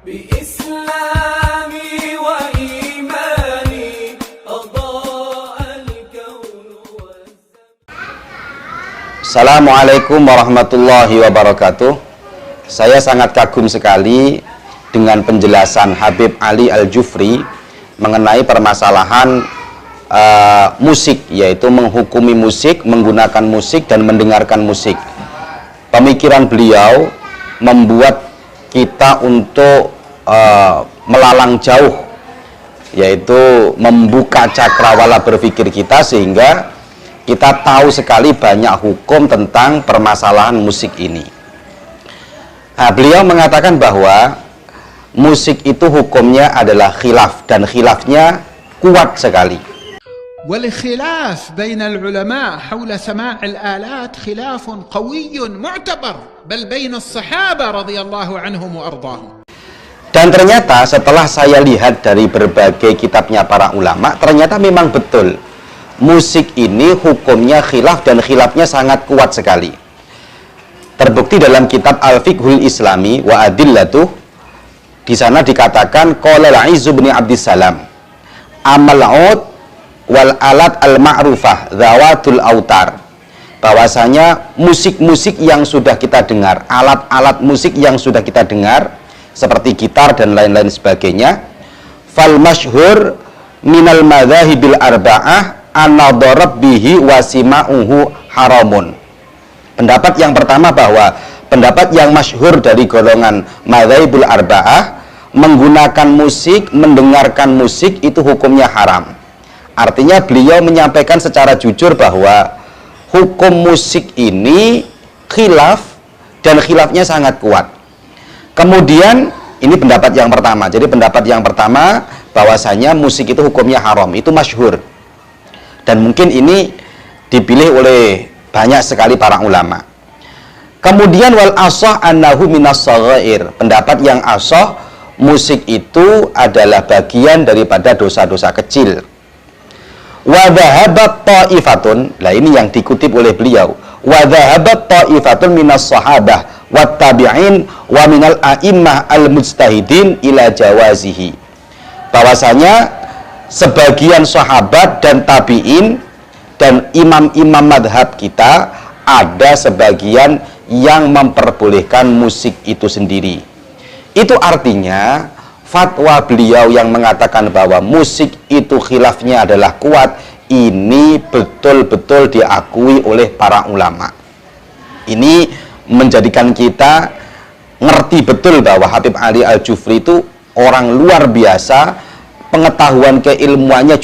بإسلامي وإيماني أضاء الكون Assalamualaikum warahmatullahi wabarakatuh. Saya sangat kagum sekali dengan penjelasan Habib Ali Al-Jufri mengenai permasalahan musik, yaitu menghukumi musik, menggunakan musik, dan mendengarkan musik. Pemikiran beliau membuat kita untuk melalang jauh, yaitu membuka cakrawala berpikir kita, sehingga kita tahu sekali banyak hukum tentang permasalahan musik ini. Nah, beliau mengatakan bahwa musik itu hukumnya adalah khilaf, dan khilafnya kuat sekali. والخلاف بين العلماء حول سماع الآلات خلاف قوي معتبر بل بين الصحابة رضي الله عنهم وأرضاهم. Dan ternyata setelah saya lihat dari berbagai kitabnya para ulama, ternyata memang betul musik ini hukumnya khilaf, dan khilafnya sangat kuat sekali. Terbukti dalam kitab Al-Fiqhul Islami wa Adillatuh, di sana dikatakan qala al-Izz bin Abdissalam amal ud wal alat al-ma'rufah zawatul autar, bahwasanya musik-musik yang sudah kita dengar, alat-alat musik yang sudah kita dengar seperti gitar dan lain-lain sebagainya, fal masyhur minal madzahibil arba'ah an-nadharab bihi wasima'uhu haramun. Pendapat yang pertama, bahwa pendapat yang masyhur dari golongan madzhabul arba'ah, menggunakan musik, mendengarkan musik itu hukumnya haram. Artinya beliau menyampaikan secara jujur bahwa hukum musik ini khilaf, dan khilafnya sangat kuat. Kemudian ini pendapat yang pertama. Jadi pendapat yang pertama bahwasanya musik itu hukumnya haram, itu masyhur. Dan mungkin ini dipilih oleh banyak sekali para ulama. Kemudian wal ashah annahu minas shaghair. Pendapat yang ashah, musik itu adalah bagian daripada dosa-dosa kecil. Wa dhahabat ta'ifatun, lah ini yang dikutip oleh beliau, wa dhahabat ta'ifatun minas sahabah wat tabi'in wa minal a'immah al-mujtahidin ila jawazihi. Bahwasanya sebagian sahabat dan tabi'in dan imam-imam madhab kita, ada sebagian yang memperbolehkan musik itu sendiri. Itu artinya fatwa beliau yang mengatakan bahwa musik itu khilafnya adalah kuat, ini betul-betul diakui oleh para ulama. Ini menjadikan kita ngerti betul bahwa Habib Ali Al-Jufri itu orang luar biasa, pengetahuan keilmuannya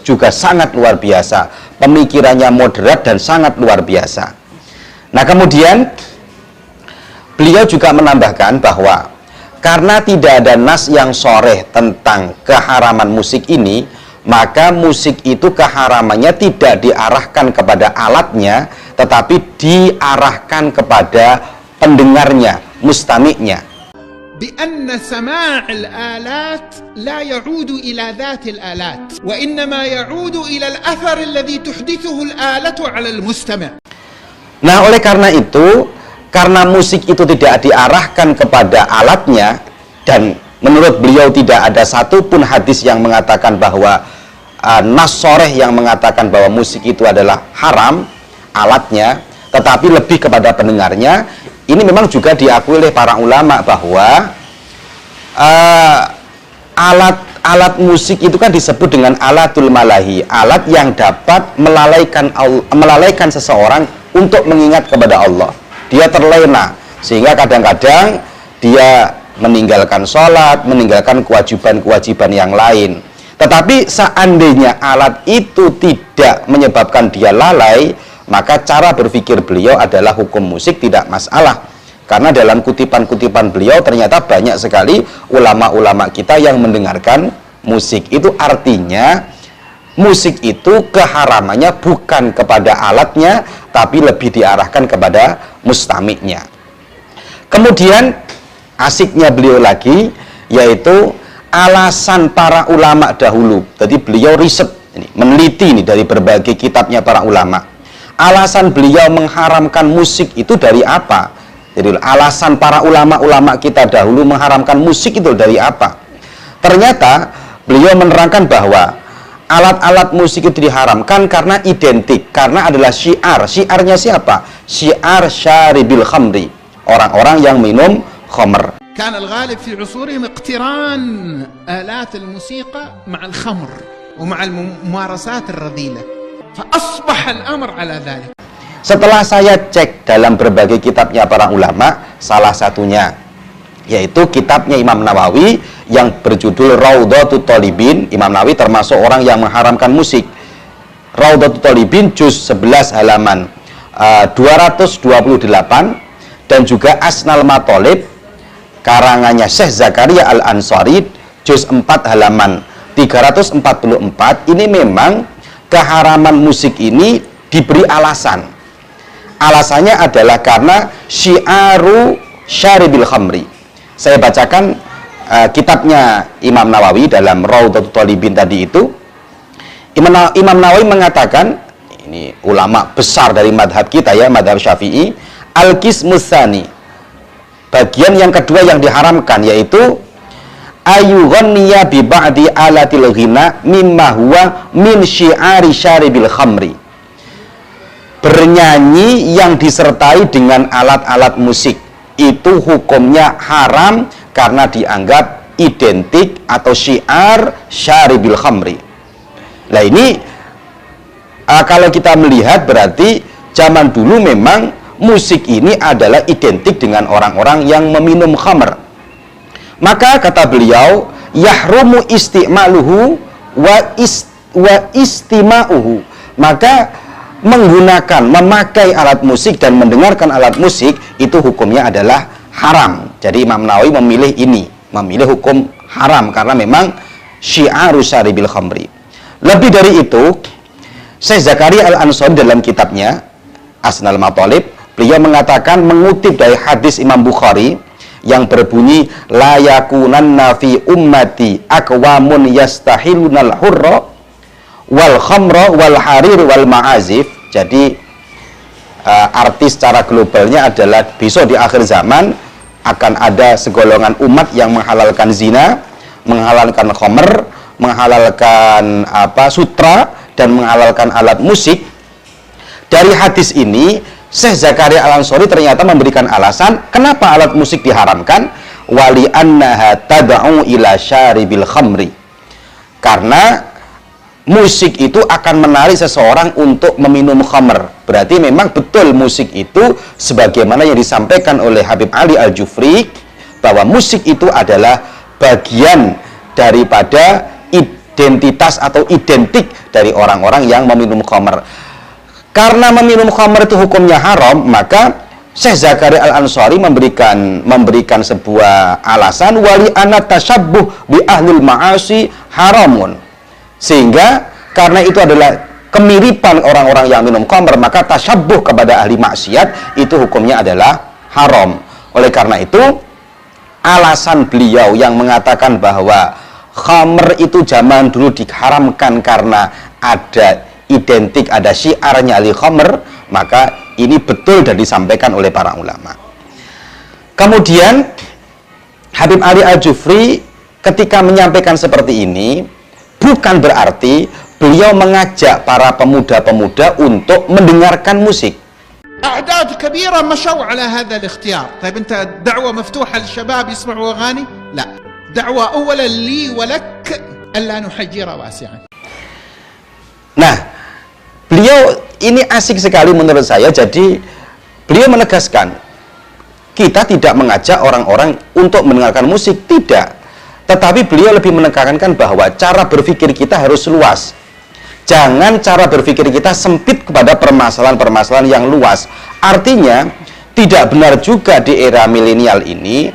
juga sangat luar biasa, pemikirannya moderat dan sangat luar biasa. Nah, kemudian beliau juga menambahkan bahwa karena tidak ada nas yang sharih tentang keharaman musik ini, maka musik itu keharamannya tidak diarahkan kepada alatnya, tetapi diarahkan kepada pendengarnya, mustami'nya. بأن سماع الآلات لا يعود إلى ذات الآلات وإنما يعود إلى الأثر الذي تحدثه الآلة على المستمع. Nah, oleh karena itu, karena musik itu tidak diarahkan kepada alatnya, dan menurut beliau tidak ada satupun hadis yang mengatakan bahwa nas sharih yang mengatakan bahwa musik itu adalah haram alatnya, tetapi lebih kepada pendengarnya. Ini memang juga diakui oleh para ulama bahwa alat musik itu kan disebut dengan alatul malahi, alat yang dapat melalaikan seseorang untuk mengingat kepada Allah. Dia terlena sehingga kadang-kadang dia meninggalkan sholat, meninggalkan kewajiban-kewajiban yang lain. Tetapi seandainya alat itu tidak menyebabkan dia lalai, maka cara berpikir beliau adalah hukum musik tidak masalah. Karena dalam kutipan-kutipan beliau ternyata banyak sekali ulama-ulama kita yang mendengarkan musik. Itu artinya musik itu keharamannya bukan kepada alatnya, tapi lebih diarahkan kepada mustami'nya. Kemudian asiknya beliau lagi, yaitu alasan para ulama dahulu. Jadi beliau riset, meneliti ini dari berbagai kitabnya para ulama. Alasan beliau mengharamkan musik itu dari apa? Jadi alasan para ulama-ulama kita dahulu mengharamkan musik itu dari apa? Ternyata beliau menerangkan bahwa alat-alat musik itu diharamkan karena identik, karena adalah syiar. Syiarnya siapa? Syiar syaribil khamri, orang-orang yang minum khamr. كان الغالب في عصورهم اقتران آلات الموسيقى مع الخمر ومع الممارسات الرذيلة فأصبح الأمر على ذلك. Setelah saya cek dalam berbagai kitabnya para ulama, salah satunya yaitu kitabnya Imam Nawawi yang berjudul Raudhatut Thalibin. Imam Nawawi termasuk orang yang mengharamkan musik. Raudhatut Thalibin juz 11 halaman 228, dan juga Asnal Mathalib karangannya Syekh Zakaria Al-Ansari juz 4 halaman 344. Ini memang keharaman musik ini diberi alasan. Alasannya adalah karena syiaru syaribil khamri. Saya bacakan kitabnya Imam Nawawi dalam Raudhatut Thalibin tadi itu. Imam Nawawi mengatakan, ini ulama besar dari madhab kita ya, madhab Syafi'i, al-qismus tsani, bagian yang kedua yang diharamkan yaitu ayyughanniya bi ba'di alatil ghina mimma huwa min syi'ari syaribil khamri, bernyanyi yang disertai dengan alat-alat musik itu hukumnya haram karena dianggap identik atau syiar syaribil khamri. Nah ini kalau kita melihat berarti zaman dulu memang musik ini adalah identik dengan orang-orang yang meminum khamr. Maka kata beliau, yahrumu isti'maluhu wa istima'uhu. Maka menggunakan, memakai alat musik dan mendengarkan alat musik itu hukumnya adalah haram. Jadi Imam Nawawi memilih ini, memilih hukum haram karena memang syiaru syaribil khamri. Lebih dari itu, Syekh Zakaria Al-Ansari dalam kitabnya Asnal Mathalib, beliau mengatakan mengutip dari hadis Imam Bukhari yang berbunyi la yakunanna fi ummati aqwamun yastahilunal hurra wal khamra wal harir wal ma'azif. Jadi arti secara globalnya adalah besok di akhir zaman akan ada segolongan umat yang menghalalkan zina, menghalalkan khamr, menghalalkan sutra, dan menghalalkan alat musik. Dari hadis ini Syekh Zakaria Al-Ansari ternyata memberikan alasan kenapa alat musik diharamkan, wali annaha tad'u ila syaribil khamri, karena musik itu akan menarik seseorang untuk meminum khamr. Berarti memang betul musik itu sebagaimana yang disampaikan oleh Habib Ali Al-Jufri, bahwa musik itu adalah bagian daripada identitas atau identik dari orang-orang yang meminum khamr. Karena meminum khamr itu hukumnya haram, maka Syekh Zakaria Al-Ansari memberikan sebuah alasan, wali anna tashabbuh bi ahlil ma'asi haramun. Sehingga karena itu adalah kemiripan orang-orang yang minum khamr, maka tashabbuh kepada ahli maksiat itu hukumnya adalah haram. Oleh karena itu, alasan beliau yang mengatakan bahwa khamr itu zaman dulu diharamkan karena ada identik, ada syiarnya ahli khamr, maka ini betul dan disampaikan oleh para ulama. Kemudian Habib Ali Al-Jufri ketika menyampaikan seperti ini, bukan berarti beliau mengajak para pemuda-pemuda untuk mendengarkan musik. أعداد كبيرة مشوا على هذا الاختيار. طيب أنت دعوة مفتوحة للشباب يسمعوا أغاني؟ لا، دعوة أولا لي ولك ألا نحجر واسعا. Nah, beliau ini asik sekali menurut saya. Jadi beliau menegaskan, kita tidak mengajak orang-orang untuk mendengarkan musik, tidak. Tetapi beliau lebih menekankan bahwa cara berpikir kita harus luas. Jangan cara berpikir kita sempit kepada permasalahan-permasalahan yang luas. Artinya, tidak benar juga di era milenial ini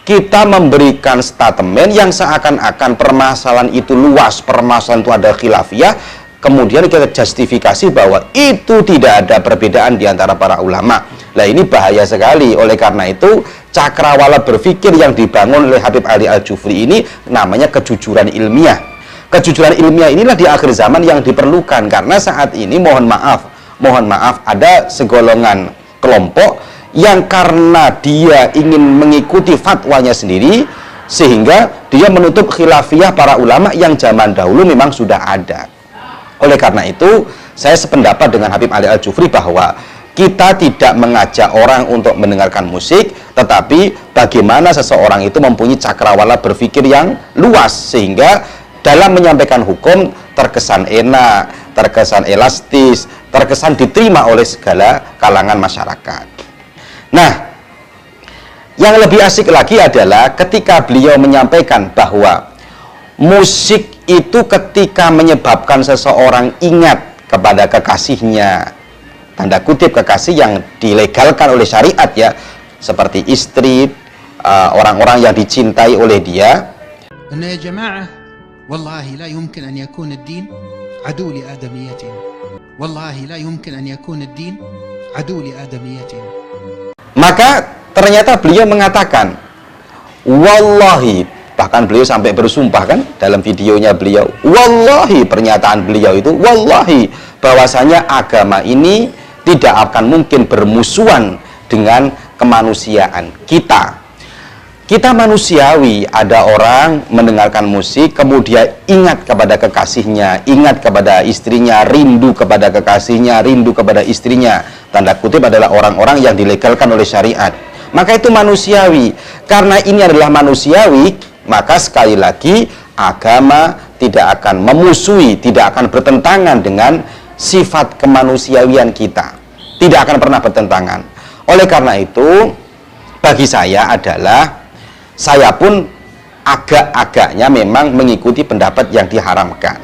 kita memberikan statement yang seakan-akan permasalahan itu luas, permasalahan itu ada khilafiyah, kemudian kita justifikasi bahwa itu tidak ada perbedaan di antara para ulama. Nah, ini bahaya sekali. Oleh karena itu, cakrawala berpikir yang dibangun oleh Habib Ali Al-Jufri ini namanya kejujuran ilmiah. Kejujuran ilmiah inilah di akhir zaman yang diperlukan, karena saat ini mohon maaf ada segolongan kelompok yang karena dia ingin mengikuti fatwanya sendiri sehingga dia menutup khilafiyah para ulama yang zaman dahulu memang sudah ada. Oleh karena itu, saya sependapat dengan Habib Ali Al-Jufri bahwa kita tidak mengajak orang untuk mendengarkan musik, tetapi bagaimana seseorang itu mempunyai cakrawala berpikir yang luas sehingga dalam menyampaikan hukum terkesan enak, terkesan elastis, terkesan diterima oleh segala kalangan masyarakat. Nah, yang lebih asik lagi adalah ketika beliau menyampaikan bahwa musik itu ketika menyebabkan seseorang ingat kepada kekasihnya, tanda kutip kekasih yang dilegalkan oleh syariat ya, seperti istri, orang-orang yang dicintai oleh dia. أن يا جماعة والله لا يمكن أن يكون الدين عدو لآدميتنا والله لا يمكن أن يكون الدين عدو لآدميتنا. Maka ternyata beliau mengatakan, wallahi, bahkan beliau sampai bersumpah kan dalam videonya beliau, wallahi, pernyataan beliau itu wallahi, bahwasanya agama ini tidak akan mungkin bermusuhan dengan kemanusiaan kita. Kita manusiawi, ada orang mendengarkan musik kemudian ingat kepada kekasihnya, ingat kepada istrinya, rindu kepada kekasihnya, rindu kepada istrinya. Tanda kutip adalah orang-orang yang dilegalkan oleh syariat. Maka itu manusiawi. Karena ini adalah manusiawi, maka sekali lagi agama tidak akan memusuhi, tidak akan bertentangan dengan sifat kemanusiawian kita. Tidak akan pernah bertentangan. Oleh karena itu, bagi saya adalah, saya pun agak-agaknya memang mengikuti pendapat yang diharamkan.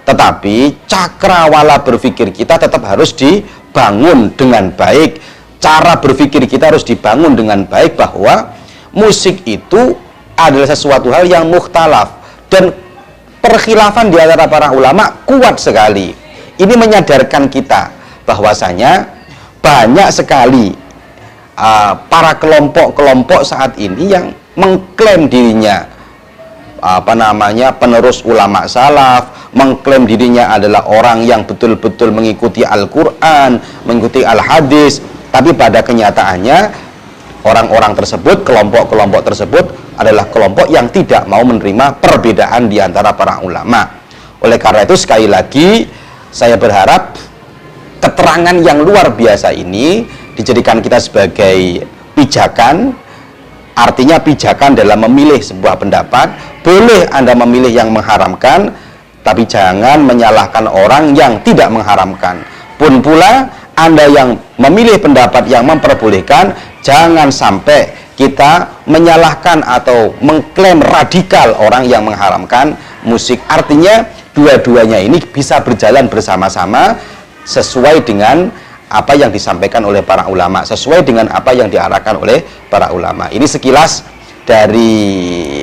Tetapi cakrawala berpikir kita tetap harus dibangun dengan baik. Cara berpikir kita harus dibangun dengan baik bahwa musik itu adalah sesuatu hal yang mukhtalaf. Dan perkhilafan di antara para ulama kuat sekali. Ini menyadarkan kita bahwasanya banyak sekali para kelompok-kelompok saat ini yang mengklaim dirinya penerus ulama salaf, mengklaim dirinya adalah orang yang betul-betul mengikuti Al-Quran, mengikuti Al-Hadis, tapi pada kenyataannya orang-orang tersebut, kelompok-kelompok tersebut adalah kelompok yang tidak mau menerima perbedaan di antara para ulama. Oleh karena itu sekali lagi saya berharap keterangan yang luar biasa ini dijadikan kita sebagai pijakan. Artinya pijakan dalam memilih sebuah pendapat. Boleh Anda memilih yang mengharamkan, tapi jangan menyalahkan orang yang tidak mengharamkan. Pun pula Anda yang memilih pendapat yang memperbolehkan, jangan sampai kita menyalahkan atau mengklaim radikal orang yang mengharamkan musik. Artinya dua-duanya ini bisa berjalan bersama-sama sesuai dengan apa yang disampaikan oleh para ulama, sesuai dengan apa yang diarahkan oleh para ulama. Ini sekilas dari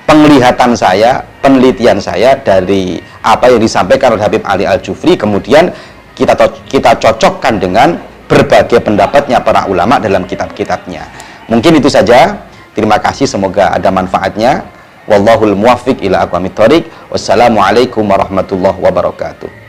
penglihatan saya, penelitian saya dari apa yang disampaikan oleh Habib Ali Al-Jufri, kemudian kita cocokkan dengan berbagai pendapatnya para ulama dalam kitab-kitabnya. Mungkin itu saja. Terima kasih, semoga ada manfaatnya. Wallahul muwaffiq ila aqwamit thoriq. Wassalamualaikum warahmatullahi wabarakatuh.